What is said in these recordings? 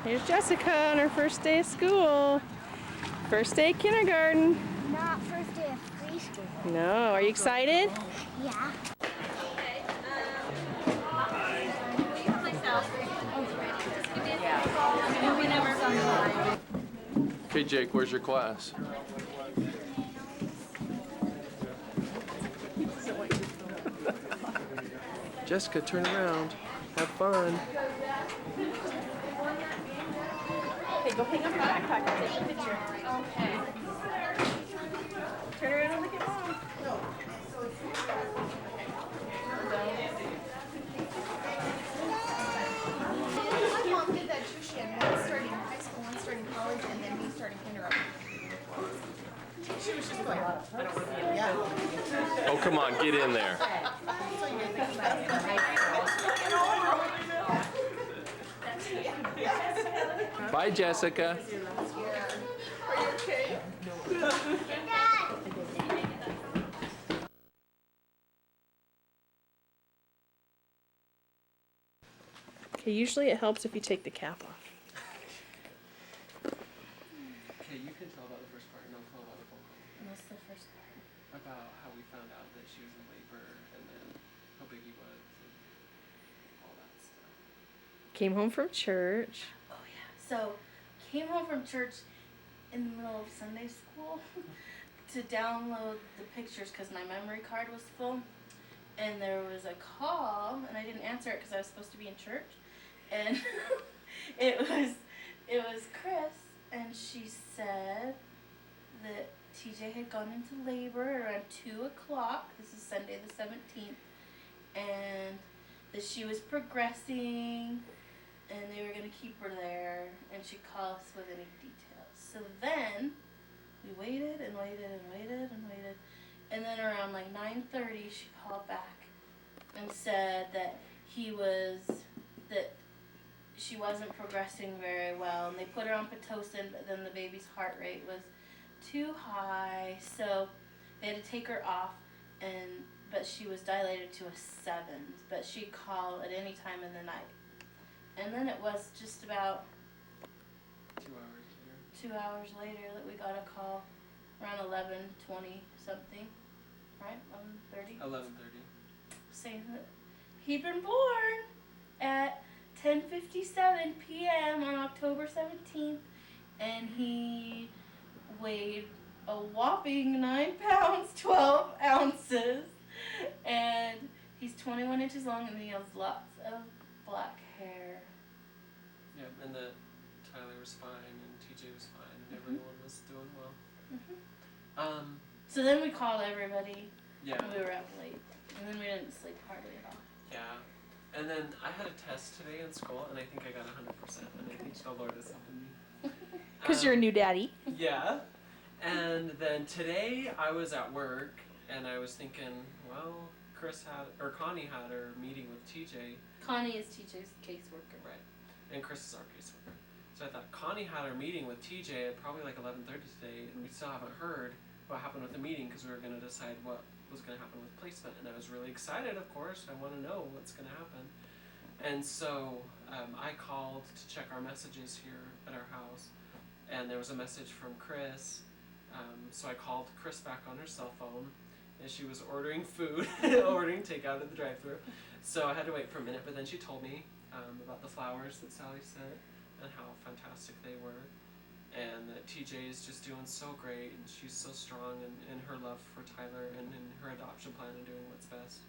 Here's Jessica on her first day of school. First day of kindergarten. Not first day of preschool. No, are you excited? Yeah. Okay, Jake, where's your class? Jessica, turn around. Have fun. Okay, go hang up your backpack and take a picture. Okay. Turn around and look at mom. My mom did that too. She had one starting high school, one starting college, and then me starting kindergarten. She was just going, I don't want to be in yeah. Oh, come on, get in there. So you think about it. Bye, Jessica. Are you okay? Okay, usually it helps if you take the cap off. Okay, you can tell about the first part, and I'll tell about the phone call. What's the first part? About how we found out that she was in labor, and then how big he was, and all that stuff. Came home from church. Oh yeah. So came home from church in the middle of Sunday school to download the pictures because my memory card was full, and there was a call and I didn't answer it because I was supposed to be in church, and it was Chris, and she said that TJ had gone into labor around 2 o'clock. This is Sunday the 17th, and that she was progressing and they were going to keep her there, and she'd call us with any details. So then we waited and waited and waited and waited, and then around like 9:30 she called back and said that she wasn't progressing very well, and they put her on Pitocin, but then the baby's heart rate was too high, so they had to take her off, but she was dilated to a 7, but she'd call at any time in the night. And then it was just about 2 hours later. 2 hours later that we got a call around 11:20 something, right? 11:30? 11:30. Saying that he'd been born at 10:57 p.m. on October 17th, and he weighed a whopping 9 pounds, 12 ounces, and he's 21 inches long, and he has lots of black hair. Yeah, and that Tyler was fine, and TJ was fine, and everyone was doing well. So then we called everybody, Yeah. and we were up late, and then we didn't sleep hardly at all. Yeah. And then I had a test today in school, and I think I got 100%, and I think the Lord is helping me. Because you're a new daddy. Yeah. And then today I was at work, and I was thinking, well, Connie had her meeting with TJ. Connie is TJ's caseworker. Right. And Chris is our caseworker. So I thought Connie had her meeting with TJ at probably like 11:30 today, and we still haven't heard what happened with the meeting because we were going to decide what was going to happen with placement. And I was really excited, of course. I want to know what's going to happen. And so I called to check our messages here at our house, and there was a message from Chris. So I called Chris back on her cell phone, and she was ordering food, ordering takeout at the drive-thru. So I had to wait for a minute, but then she told me about the flowers that Sally sent and how fantastic they were, and that TJ is just doing so great, and she's so strong in her love for Tyler and in her adoption plan and doing what's best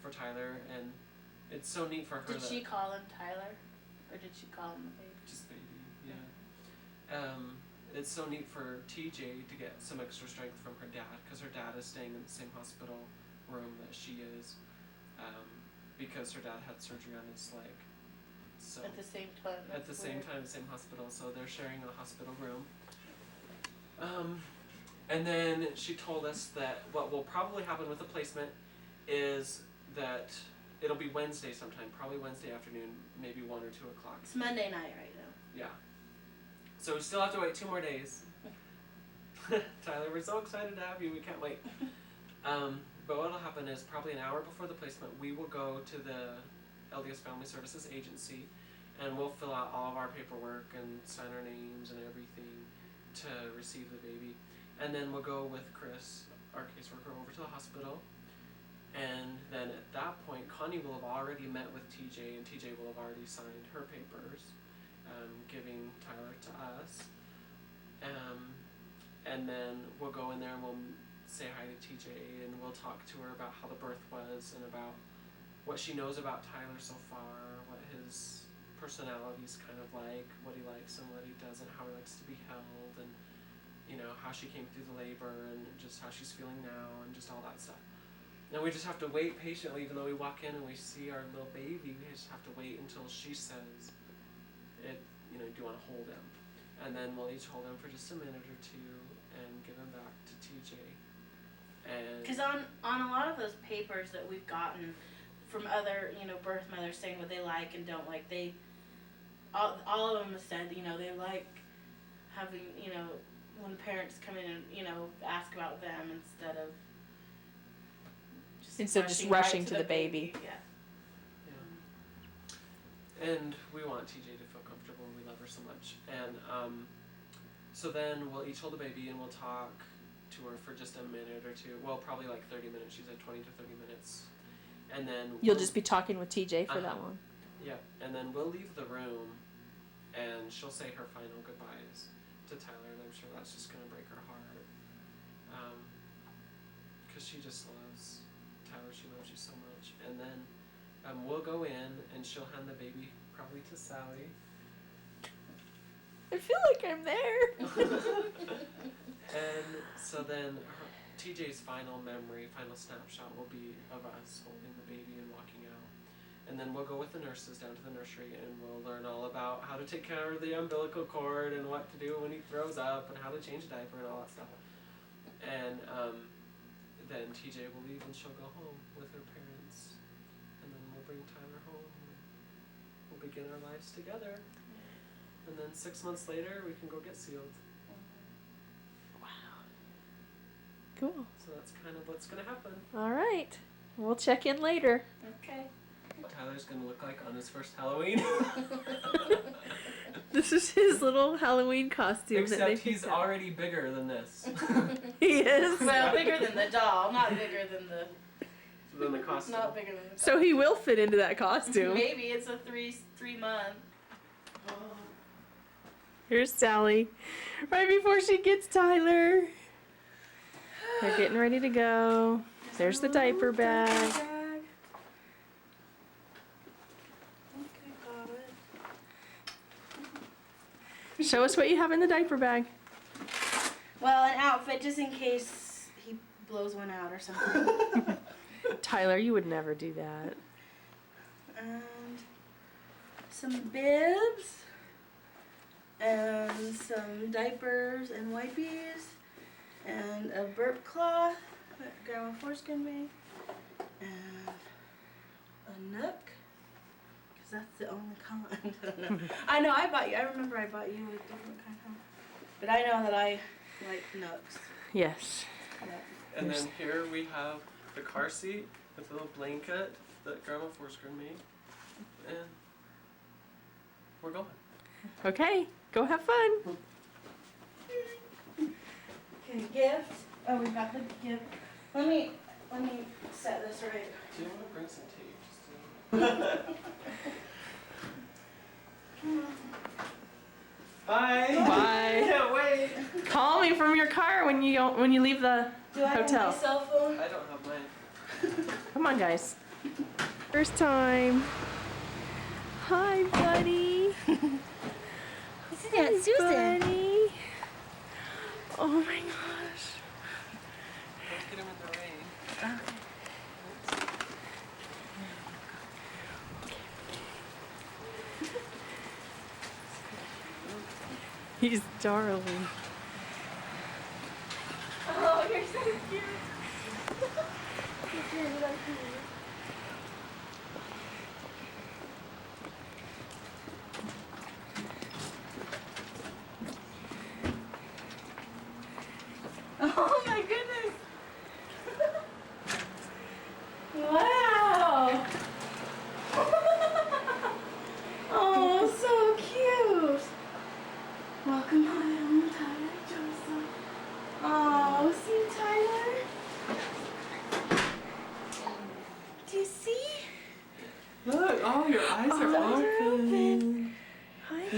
for Tyler. And it's so neat for her. Did she call him Tyler, or did she call him the baby? Just baby, yeah. It's so neat for TJ to get some extra strength from her dad, because her dad is staying in the same hospital room that she is, because her dad had surgery on his leg. So At the same time. at the same time, same hospital, so they're sharing a hospital room. And then she told us that what will probably happen with the placement is that it'll be Wednesday sometime, probably Wednesday afternoon, maybe 1 or 2 o'clock. It's Monday night right now. Yeah. So we still have to wait 2 more days. Tyler, we're so excited to have you, we can't wait. But what'll happen is probably an hour before the placement, we will go to the LDS Family Services Agency, and we'll fill out all of our paperwork and sign our names and everything to receive the baby. And then we'll go with Chris, our caseworker, over to the hospital. And then at that point, Connie will have already met with TJ, and TJ will have already signed her papers, giving Tyler to us. And then we'll go in there and we'll say hi to TJ, and we'll talk to her about how the birth was and about what she knows about Tyler so far, what his personality's kind of like, what he likes and what he doesn't, how he likes to be held, and you know, how she came through the labor and just how she's feeling now and just all that stuff. And we just have to wait patiently, even though we walk in and we see our little baby, we just have to wait until she says it, you know, do you want to hold him? And then we'll each hold him for just a minute or two and give him back to TJ. And Because on a lot of those papers that we've gotten from other, you know, birth mothers saying what they like and don't like, they, all of them have said, you know, they like having, you know, when parents come in and, you know, ask about them instead of just rushing to the baby. Yeah. And we want TJ to feel comfortable, and we love her so much. And so then we'll each hold the baby and we'll talk to her for just a minute or two. Well, probably like 30 minutes. She said 20 to 30 minutes. And then You'll just be talking with TJ for that Uh-huh. long. Yeah, and then we'll leave the room, and she'll say her final goodbyes to Tyler, and I'm sure that's just gonna break her heart, because she just loves Tyler. She loves you so much. And then we'll go in, and she'll hand the baby probably to Sally. I feel like I'm there. And so then TJ's final memory, final snapshot will be of us holding the baby and walking out. And then we'll go with the nurses down to the nursery, and we'll learn all about how to take care of the umbilical cord and what to do when he throws up and how to change a diaper and all that stuff. And then TJ will leave and she'll go home with her parents. And then we'll bring Tyler home and we'll begin our lives together. And then 6 months later, we can go get sealed. Cool. So that's kind of what's going to happen. All right. We'll check in later. Okay. What Tyler's going to look like on his first Halloween. This is his little Halloween costume. Except he's already bigger than this. He is. Well, bigger than the doll, not bigger than the. Than the costume. Not bigger than the. So he will fit into that costume. Maybe it's a three month. Here's Sally. Right before she gets Tyler. They're getting ready to go. There's the diaper bag. Okay, got it. Show us what you have in the diaper bag. Well, an outfit just in case he blows one out or something. Tyler, you would never do that. And some bibs. And some diapers and wipies. And a burp cloth that Grandma Foreskin made. And a nook. Because that's the only kind. I know, I remember I bought you a different kind of. But I know that I like nooks. Yes. And then here we have the car seat with a little blanket that Grandma Foreskin made. And we're going. Okay, go have fun. Okay, gift. Oh, we got the gift. Let me set this right. Do you want to bring some tape? Bye. Bye. Can't wait. Call me from your car when you leave the Do I have hotel. my cell phone? I don't have mine. Come on, guys. First time. Hi, buddy. This is Aunt Susan. Buddy. Oh my gosh. Let's get him in the rain. He's darling. Oh, you're so cute. Oh my goodness. Wow. Oh,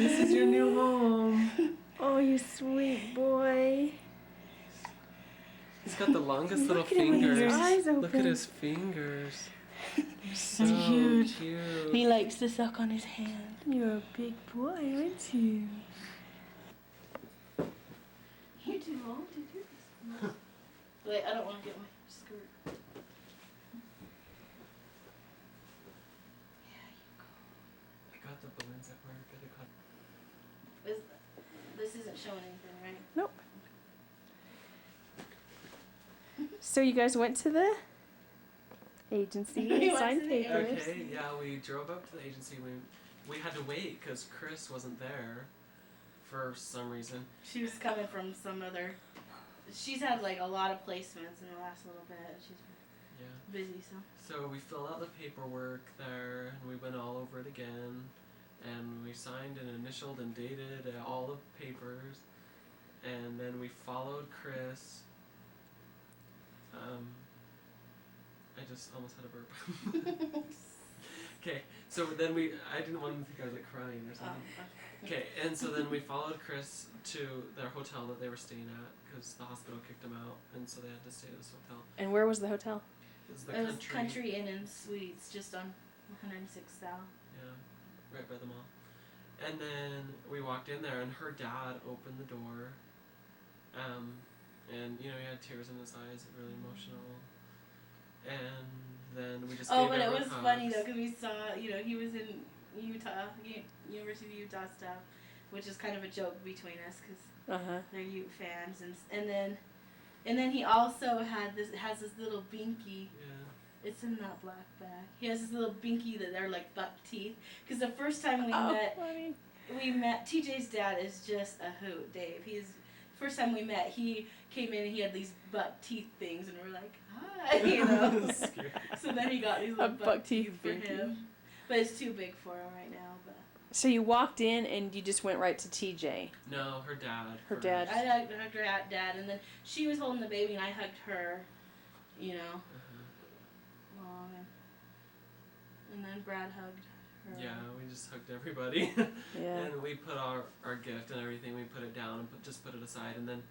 This is your new home. Oh, you sweet boy. He's got the longest little Look at him with his fingers. eyes Look at open. his fingers. So cute. cute. He likes to suck on his hand. You're a big boy, aren't you? You're too long to do this. Wait, I don't want to get my skirt. I got the balloons at work. I got This isn't showing anything, right? Nope. So you guys went to the agency We and went signed to the papers. Okay, yeah, we drove up to the agency. We had to wait because Chris wasn't there for some reason. She was coming from some other. She's had like a lot of placements in the last little bit. She's Yeah. busy, so. So we filled out the paperwork there, and we went all over it again, and we signed and initialed and dated all the papers, and then we followed Chris. I just almost had a burp. Okay, so then I didn't want him to think I was like crying or something. Okay, and so then we followed Chris to their hotel that they were staying at because the hospital kicked them out, and so they had to stay at this hotel. And where was the hotel? It was the It was country. Country Inn and Suites, just on 106th South. Yeah, right by the mall. And then we walked in there, and her dad opened the door. And he had tears in his eyes, really emotional. And then we just Oh, gave but it everyone was hugs. funny though, because we saw, he was in Utah, University of Utah stuff, which is kind of a joke between us because Uh-huh. they're Ute fans, and then he also has this little binky. Yeah. It's in that black bag. He has this little binky that they're like buck teeth. Because the first time Funny. we met, TJ's dad is just a hoot, Dave. First time we met, he came in and he had these buck teeth things, and we're like, hi, Scary. So then he got these A little buck teeth for binky. him. But it's too big for him right now. But So you walked in and you just went right to TJ. No, her dad. Her first. dad. I hugged her dad, and then she was holding the baby, and I hugged her, Uh-huh. long, and then Brad hugged her. Yeah, we just hugged everybody. Yeah. And we put our gift and everything, we put it down and just put it aside. And then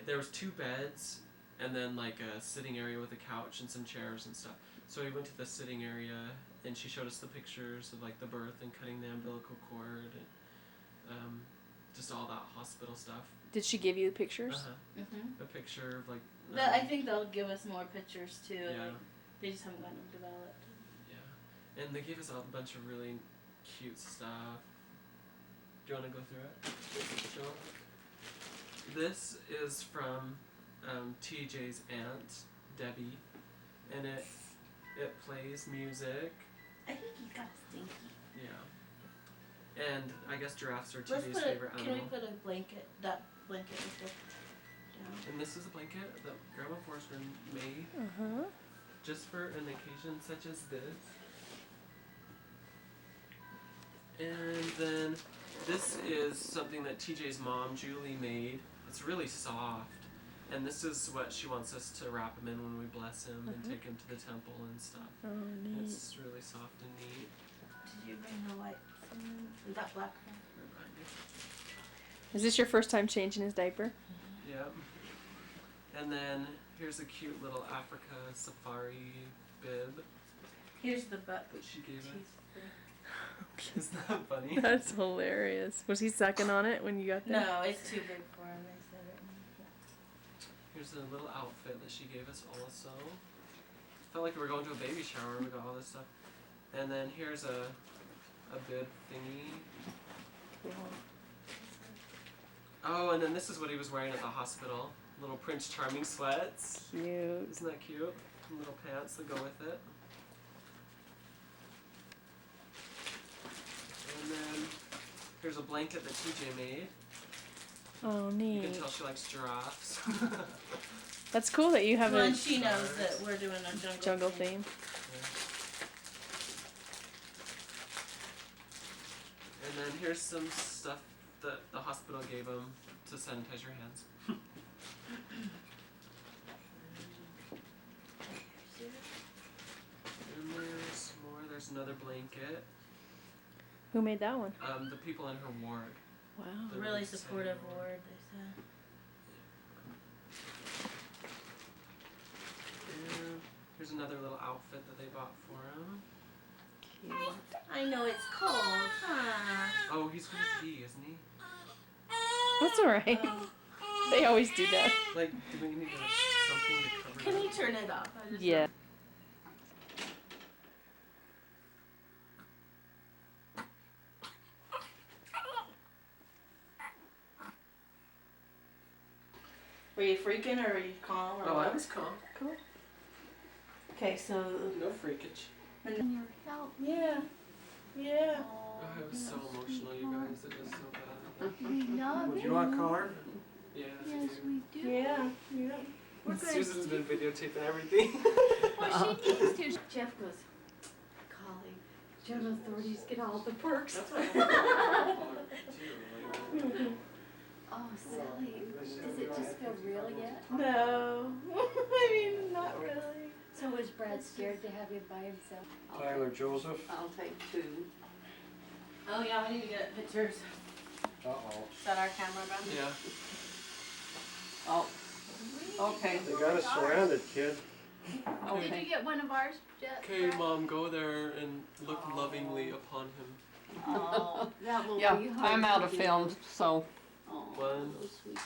there was 2 beds and then like a sitting area with a couch and some chairs and stuff. So we went to the sitting area and she showed us the pictures of like the birth and cutting the umbilical cord and just all that hospital stuff. Did she give you the pictures? Uh-huh. Mm-hmm. A picture of like... I think they'll give us more pictures too. Yeah. Like, they just haven't gotten them developed. Yeah. And they gave us a bunch of really cute stuff. Do you want to go through it? Show it. This is from TJ's aunt, Debbie, and it plays music. I think he's got a stinky. Yeah. And I guess giraffes are Let's TJ's put favorite Can animal. we put a blanket? That blanket with the. Yeah. And this is a blanket that Grandma Forrester made Uh-huh. just for an occasion such as this. And then this is something that TJ's mom, Julie, made. It's really soft. And this is what she wants us to wrap him in when we bless him and take him to the temple and stuff. Oh, neat. It's really soft and neat. Did you bring the white? That black one. Is this your first time changing his diaper? Yep. And then here's a cute little Africa safari bib Here's the butt. that she gave us. cheese. Isn't that funny? That's hilarious. Was he sucking on it when you got there? No, it's too big for him. They said it. Here's a little outfit that she gave us also. Felt like we were going to a baby shower. We got all this stuff. And then here's a bib thingy. Cool. Oh, and then this is what he was wearing at the hospital. Little Prince Charming sweats. Cute. Isn't that cute? And little pants that go with it. And then here's a blanket that TJ made. Oh, You neat. can tell she likes giraffes. That's cool that you have Well, a and she knows that we're doing a jungle theme. And then here's some stuff that the hospital gave him to sanitize your hands. And there's more. There's another blanket. Who made that one? The people in her ward. Wow. They're Really excited. supportive ward, they said. Yeah. Here's another little outfit that they bought for him. Cute. I know it's cold, huh? Oh, he's gonna pee, isn't he? That's alright. They always do that. Like, do we need something to cover Can it you up? turn it off? I just Yeah. Were you freaking or were you calm? Or Oh, what? I was calm. Okay, so. No freakage. Your help. Yeah. Yeah. Oh, I was so emotional, you guys. It was so bad. We love Would it. you want a card? Yeah. Yes, we do. Yeah. Yeah. We're good. Susan's been videotaping everything. Well, she needs to. Jeff goes, golly, jail authorities get all the perks. That's why I too. Like, Oh, Sally, does it just feel real yet? No. I mean, not really. So was Brad scared to have him by himself? Tyler Joseph. I'll take two. Oh, yeah, we need to get pictures. Uh-oh. Is that our camera, Brad? yeah. Oh, okay, They got us surrounded, kid. Did you get one of ours, Jeff? Okay, Mom, go there and look lovingly upon him. Oh, that will Yeah, be hard. I'm out to of do. film, so Oh, One, so sweet.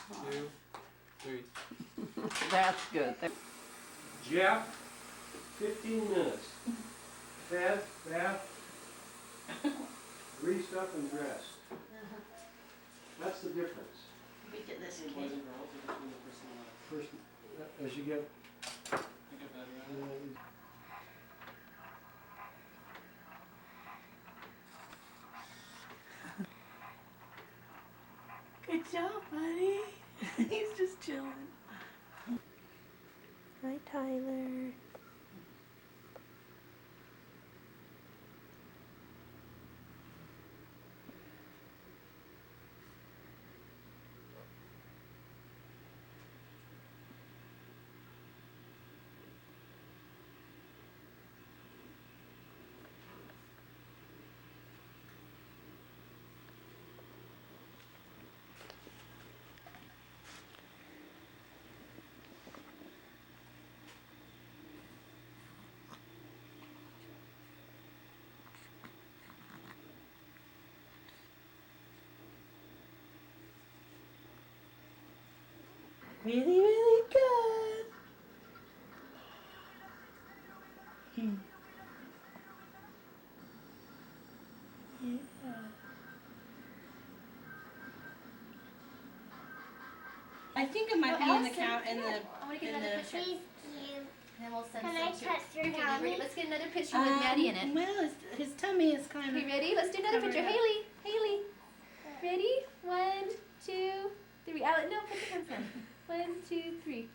2, 3. that's good. Jeff, 15 minutes. Fed, bath, greased up and dressed. That's the difference. We get this Boys kid. and girls are between the person and First, as you get, I get better at it. Good job, buddy. He's just chilling. Hi, Tyler. Really, really good. Yeah. I think it might be in the count in the. I want to get in another the picture. picture. And then we'll send Can some I to touch your Okay, tummy? ready? Let's get another picture with Maddie in it. Well, his tummy is kind Okay, of. ready? Let's do another Cover picture. it up. Haley, Haley. Ready? 1, 2, 3. Out. No, put the hands down. 1, 2, 3.